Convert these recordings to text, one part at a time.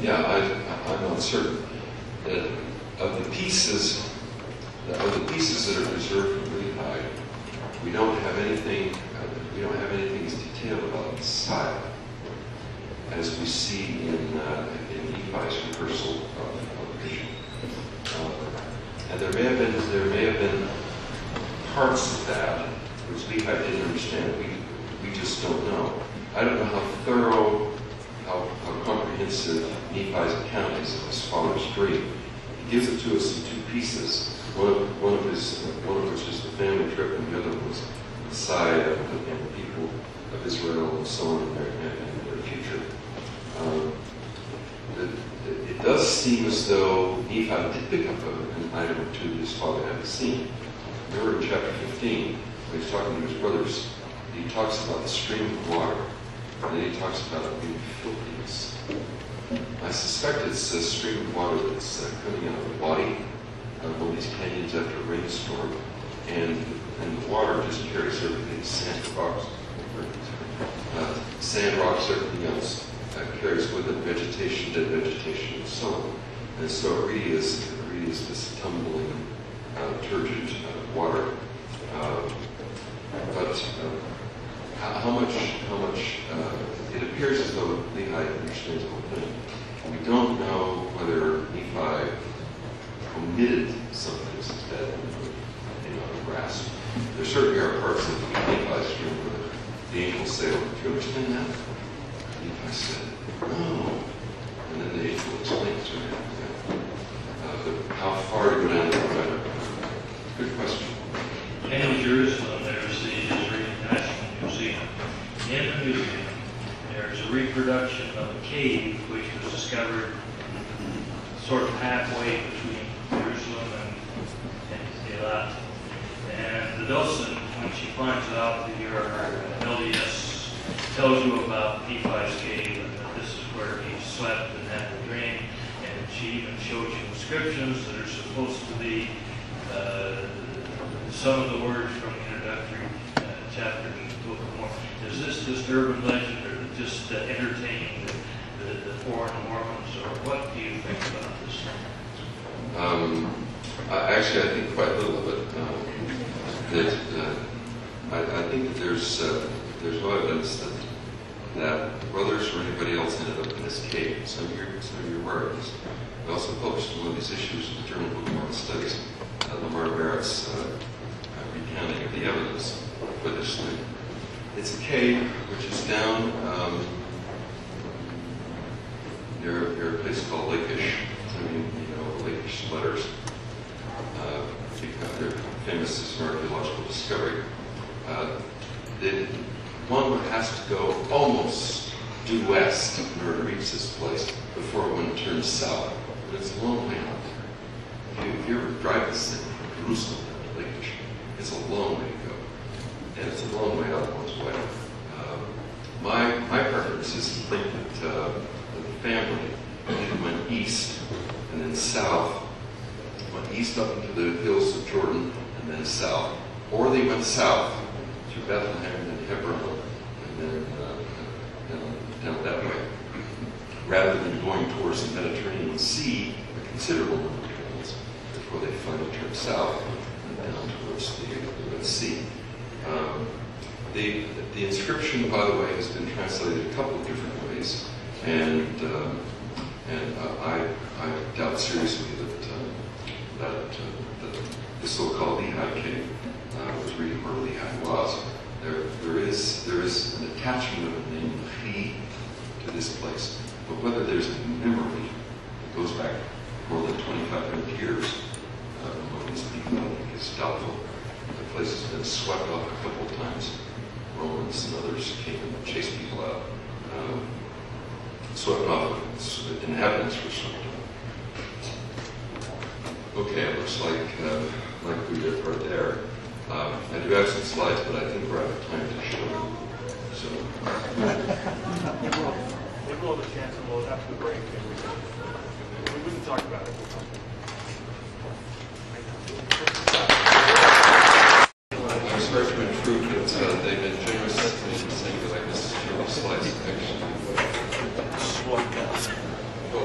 Yeah, I'm not certain. Of the pieces that are preserved from Lehi, we don't have anything. We don't have anything as detailed about the style as we see in Nephi's rehearsal of vision. And there may have been parts of that which Lehi didn't understand. We just don't know. I don't know how thorough, how comprehensive Nephi's account is of his father's dream. He gives it to us in two pieces. One of which is the family trip, and the other was the side of the people of Israel and so on in their future. It does seem as though Nephi did pick up an item or two that his father hadn't seen. Remember in chapter 15, when he's talking to his brothers, he talks about the stream of water, and then he talks about it being filthiness. I suspect it's a stream of water that's coming out of the body of one of these canyons after a rainstorm, and the water just carries everything, sand, rocks, everything else. Carries with it vegetation, dead vegetation, and so on. And so it really is this tumbling, turgid water. But how much it appears as though Lehi understands the whole thing. We don't know whether Nephi omitted some things instead and may not have grasped. There certainly are parts of Nephi's dream where the angels say, "Do you understand that?" Nephi said, "No." And then the angel explains to him. But how far to go down that road? Good question. In Jerusalem, there's the Israeli National Museum. In the museum, there's a reproduction of a cave which was discovered sort of halfway between Jerusalem and Eilat. And the docent, when she finds out that your LDS tells you about Nephi's cave and that this is where he slept and had the dream, and she even shows you inscriptions that are supposed to be some of the words from the introductory chapters of the Book of Mormon. Is this just urban legend, or just entertaining the foreign Mormons, or what do you think about this? Actually, I think quite little of it. I think that there's no evidence that brothers or anybody else ended up in this cave. Some of you are aware of this. We also published one of these issues in the Journal Book of Mormon Studies, Lamar Barrett's recounting of the evidence for this thing. It's a cave which is down near a place called Lakish. I mean, Lakish letters. They're famous as an archaeological discovery. One has to go almost due west in order to reach this place before one turns south. But it's a long way out there. If you ever drive this thing from Jerusalem to Lakish, it's a long way to go. And it's a long way out one's way. My preference is to think that the family either went east and then south, went east up into the hills of Jordan and then south, or they went south through Bethlehem and Hebron and then down that way, rather than going towards the Mediterranean Sea, a considerable number of miles before they finally turn south and down towards the Red Sea. The inscription, by the way, has been translated a couple of different ways, and I doubt seriously that the so-called Lehi cave was really where Lehi was. There is an attachment of the name Lehi to this place, but whether there's a memory that goes back more than 2,500 years among these people, I think is doubtful. The place has been swept off a couple of times. Romans and others came and chased people out. Swept off, inhabitants were swept off. Okay, it looks like we are there. I do have some slides, but I think we're out of time to show them. So. They will have a chance, and we'll have to break. We wouldn't talk about it. I'm sorry to intrude, but they've been generous in saying that I missed your slides. Actually. Oh,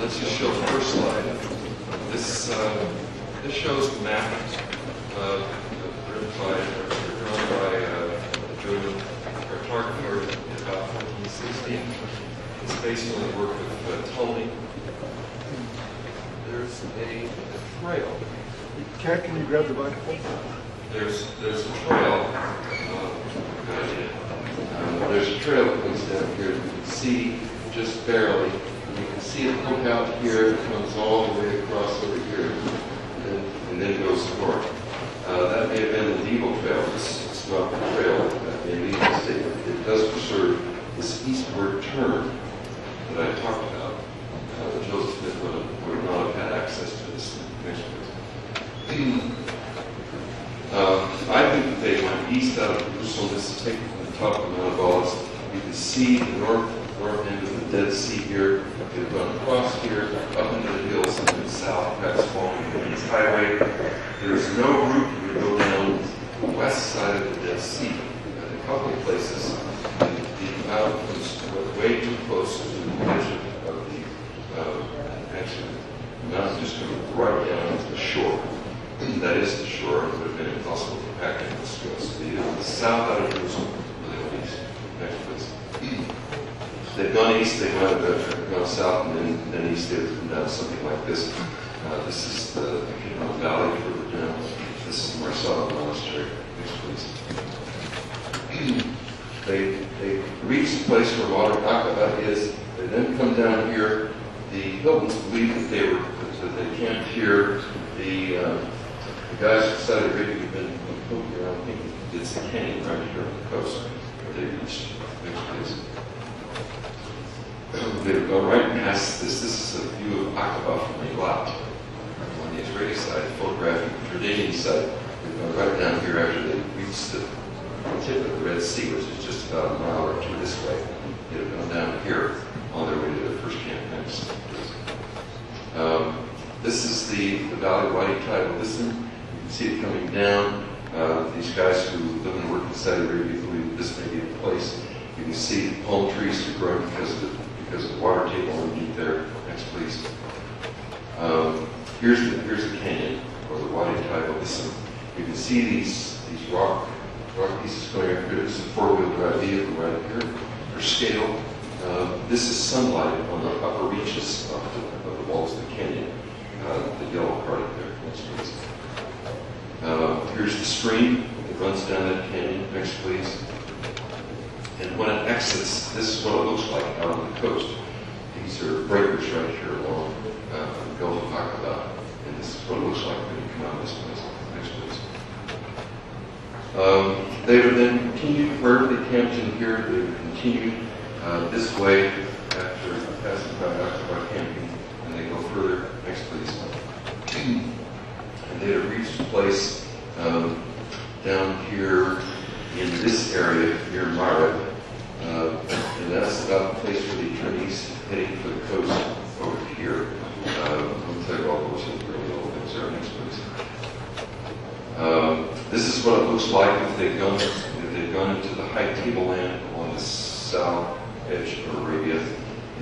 let's just show the first slide. This shows the map drawn by a German cartographer in about 1460. It's based on the work of Tully. There's a trail. Cat, can you grab the microphone? There's a trail. There's a trail that comes down here. You can see just barely. You can see it hook out here. It comes all the way across over here, and then goes north. That may have been the Deagle Trail. It's not the trail that may lead the state. It does preserve this eastward turn that I talked about. Joseph Smith would not have had access to this next place. I think that they went east out of Jerusalem. This is taken from the top of the Mount of Olives. You can see the north end of the Dead Sea here. They've gone across here, up into the hills, and then south, perhaps following the highway. There's no route you would go down the west side of the Dead Sea. At a couple of places, the mountain was way too close to the edge of the actually, the mountain just goes right down to the shore. That is the shore. It would have been impossible to pack in this coast. The south out of Jerusalem, or they went east. Next place. They've gone east, they've gone south, and then east they've come down something like this. This is the Kidron Valley further down. This is Marcellus Monastery. Next please. They reach the place where modern Aqaba is. They then come down here. The Hiltons believe that they camped here. The guys from Saudi Arabia have been poking around thinking it's the canyon right here on the coast where they reached. Next please. They've gone right past this. This is a view of Aqaba from Eilat. On the Israeli side, photographing the Jordanian side. They've gone right down here after they reached the tip of the Red Sea, which is just about a mile or two this way. They've gone down here on their way to their first camp next. This is the Valley Wadi Taiba. Listen, you can see it coming down. These guys who live and work in Saudi Arabia believe that this may be the place. You can see the palm trees are growing because of the water table underneath there. Next, please. Here's the canyon, or the Wadi Taiba. Listen, you can see these rock pieces going up here. This is a four-wheel drive vehicle right here for scale. This is sunlight on the upper reaches of the walls of the canyon. The yellow part of there. Next, please. Here's the stream that runs down that canyon. Next, please. And when it exits, this is what it looks like out on the coast. These are breakers right here along the Gulf of Aqaba. And this is what it looks like when you come out of this place. Next, please. They would then continue wherever they camped in here. They would continue this way after passing by Aqaba camping. And they go further. Next, please. And they would reach a place down here in this area near Marib. And that's about the place where they turn east, heading for the coast over here. I'll tell you all those really old things there. Next, please. This is what it looks like if they've gone into the high tableland along the south edge of Arabia.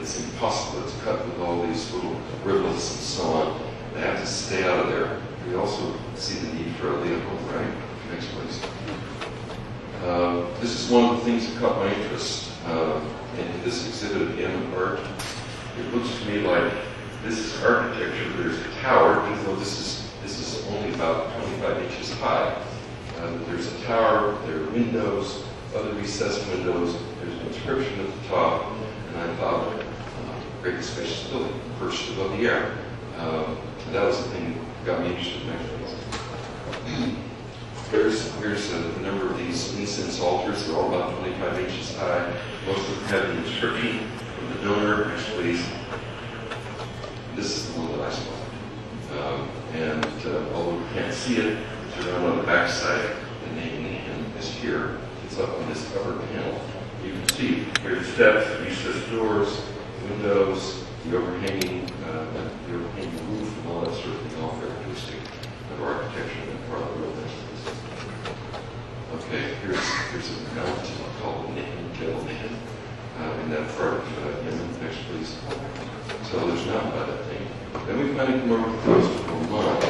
It's impossible. It's cut with all these little rivulets and so on. They have to stay out of there. We also see the need for a vehicle, right? Next, please. This is one of the things that caught my interest in this exhibit of Yemen art. It looks to me like this is architecture. There's a tower, even though this is only about 25 inches high. There's a tower, there are windows, other recessed windows. There's an inscription at the top, and I thought, great spacious building, perched above the air. That was the thing that got me interested in that. Here's a number of these incense altars. They're all about 25 inches high. Most of them have an inscription from the donor. Next, please. This is the one that I saw. Although we can't see it, it's around on the back side. The name Nahom is here. It's up on this cover panel. You can see here's steps, recessed doors, windows, the overhanging roof, and all that sort of thing, all characteristic of architecture and part of the real business. Okay, here's a mountain called Nahom, in that part of Yemen. Next, please. so there's not by that thing. Then we finally come over to the Book of Mormon.